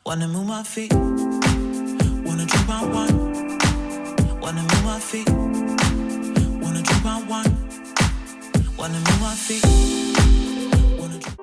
Wanna move my feet, wanna drink my wine. Wanna move my feet, wanna drink my wine. Wanna move my feet, wanna drink.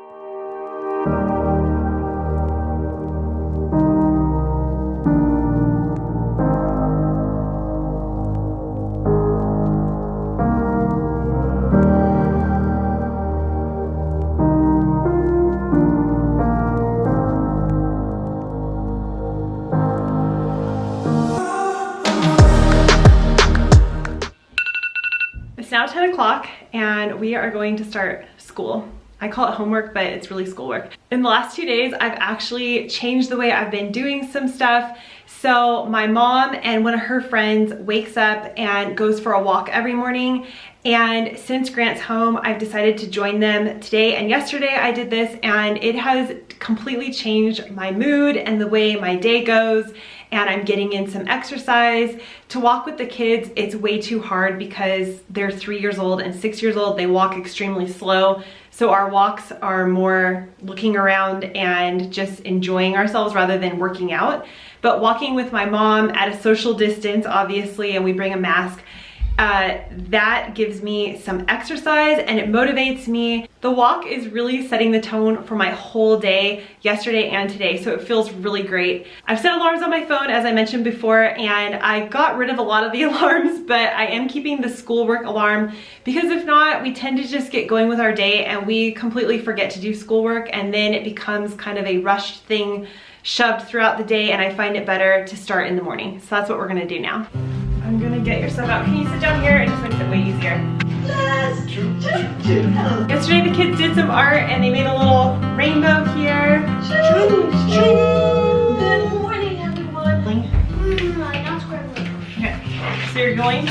It's now 10 o'clock and we are going to start school. I call it homework, but it's really schoolwork. In the last 2 days, I've actually changed the way I've been doing some stuff. So my mom and one of her friends wakes up and goes for a walk every morning. And since Grant's home, I've decided to join them today and yesterday I did this, and it has completely changed my mood and the way my day goes. And I'm getting in some exercise. To walk with the kids, it's way too hard because they're 3 years old and 6 years old. They walk extremely slow. So our walks are more looking around and just enjoying ourselves rather than working out. But walking with my mom at a social distance, obviously, and we bring a mask, that gives me some exercise and it motivates me. The walk is really setting the tone for my whole day, yesterday and today, so it feels really great. I've set alarms on my phone, as I mentioned before, and I got rid of a lot of the alarms, but I am keeping the schoolwork alarm because if not, we tend to just get going with our day and we completely forget to do schoolwork, and then it becomes kind of a rushed thing shoved throughout the day, and I find it better to start in the morning. So that's what we're gonna do now. I'm gonna get your stuff out. Can you sit down here? It just makes it way easier. Yesterday the kids did some art and they made a little rainbow here. Good morning, everyone. Not scrambling. Okay, so you're going to...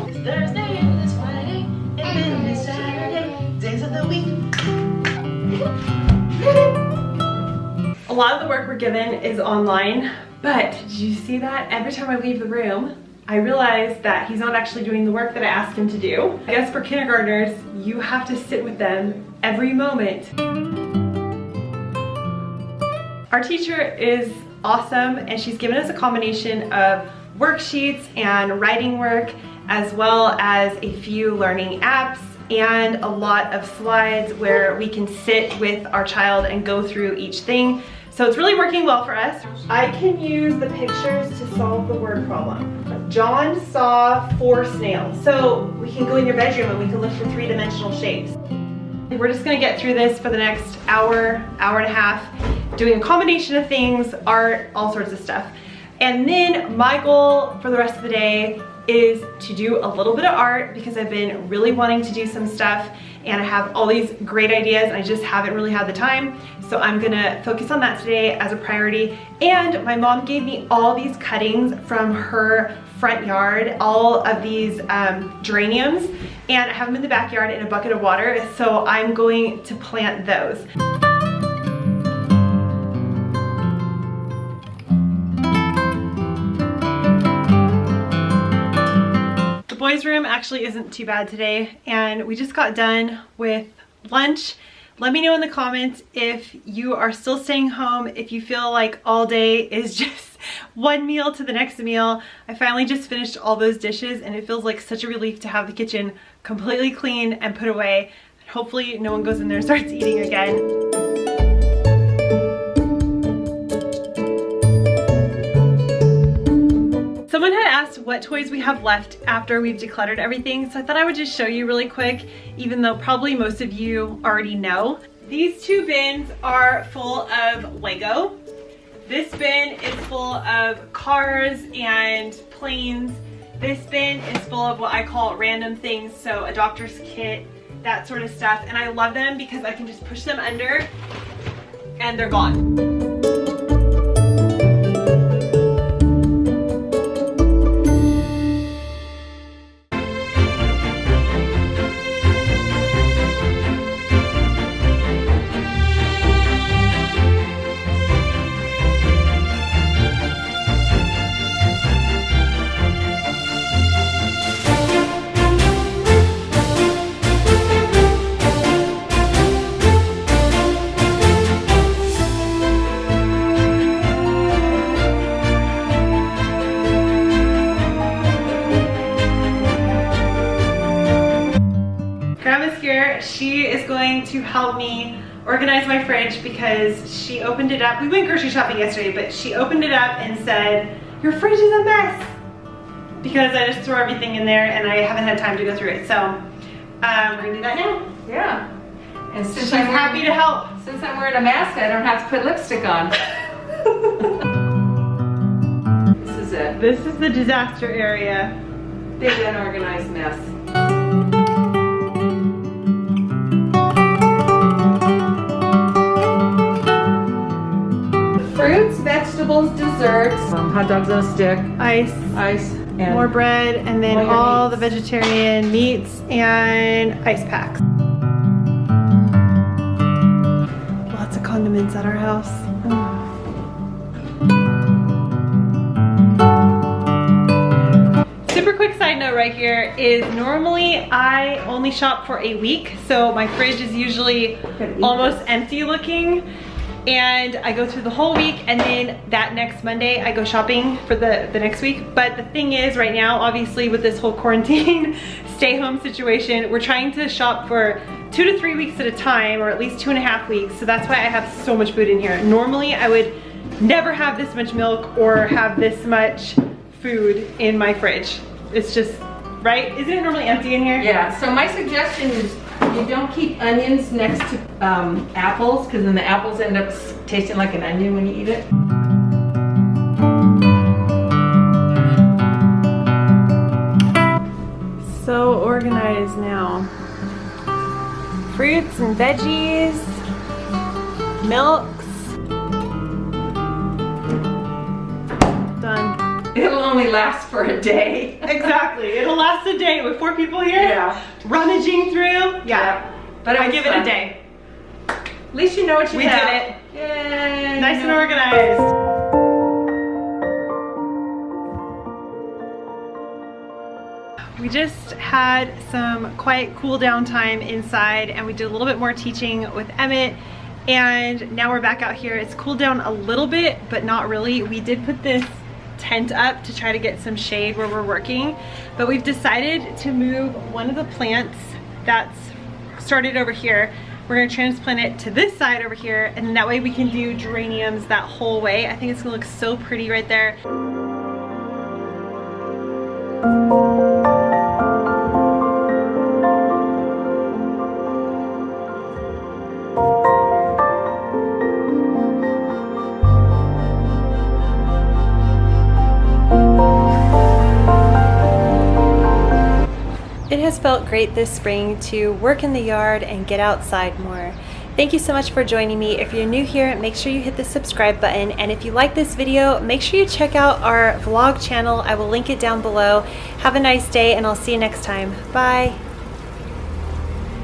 It's Thursday and it's Friday and then it's Saturday. Days of the week. A lot of the work we're given is online, but did you see that? Every time I leave the room, I realize that he's not actually doing the work that I asked him to do. I guess for kindergartners, you have to sit with them every moment. Our teacher is awesome and she's given us a combination of worksheets and writing work, as well as a few learning apps and a lot of slides where we can sit with our child and go through each thing. So it's really working well for us. I can use the pictures to solve the word problem. John saw 4 snails. So we can go in your bedroom and we can look for 3-dimensional shapes. We're just gonna get through this for the next hour, hour and a half, doing a combination of things, art, all sorts of stuff. And then my goal for the rest of the day is to do a little bit of art because I've been really wanting to do some stuff and I have all these great ideas and I just haven't really had the time. So I'm gonna focus on that today as a priority. And my mom gave me all these cuttings from her front yard, all of these geraniums, and I have them in the backyard in a bucket of water. So I'm going to plant those. The boys' room actually isn't too bad today, and we just got done with lunch. Let me know in the comments if you are still staying home, if you feel like all day is just one meal to the next meal. I finally just finished all those dishes and it feels like such a relief to have the kitchen completely clean and put away. And hopefully no one goes in there and starts eating again. Someone had asked what toys we have left after we've decluttered everything, so I thought I would just show you really quick, even though probably most of you already know. These 2 bins are full of Lego. This bin is full of cars and planes. This bin is full of what I call random things, so a doctor's kit, that sort of stuff. And I love them because I can just push them under and they're gone. going to help me organize my fridge because she opened it up. We went grocery shopping yesterday, but she opened it up and said, "Your fridge is a mess," because I just threw everything in there and I haven't had time to go through it. So we're gonna do that now. Yeah. And since She's happy to help. Since I'm wearing a mask, I don't have to put lipstick on. This is it. This is the disaster area. Big unorganized mess. Fruits, vegetables, desserts, hot dogs on a stick, Ice, and more bread, and then all your all the meats. vegetarian meats and ice packs. Lots of condiments at our house. Super quick side note right here is normally I only shop for a week, so my fridge is usually almost empty looking, and I go through the whole week, and then that next Monday I go shopping for the next week. But the thing is, right now, obviously with this whole quarantine stay home situation, we're trying to shop for 2 to 3 weeks at a time, or at least 2.5 weeks. So that's why I have so much food in here. Normally I would never have this much milk or have this much food in my fridge. It's just, right? Isn't it normally empty in here? Yeah, so my suggestion is you don't keep onions next to apples, because then the apples end up tasting like an onion when you eat it. So organized now. Fruits and veggies, milks. Done. It'll only last for a day. Exactly. It'll last a day with 4 people here. Yeah. Rummaging through. Yeah. But I give it a day. At least you know what you We have. did it. Yay. Nice and organized. We just had some quiet cool down time inside, and we did a little bit more teaching with Emmett, and now we're back out here. It's cooled down a little bit, but not really. We did put this tent up to try to get some shade where we're working, but we've decided to move one of the plants that's started over here. We're gonna transplant it to this side over here, and then that way we can do geraniums that whole way. I think it's gonna look so pretty right there. It has felt great this spring to work in the yard and get outside more. Thank you so much for joining me. If you're new here, make sure you hit the subscribe button. And if you like this video, make sure you check out our vlog channel. I will link it down below. Have a nice day, and I'll see you next time. Bye.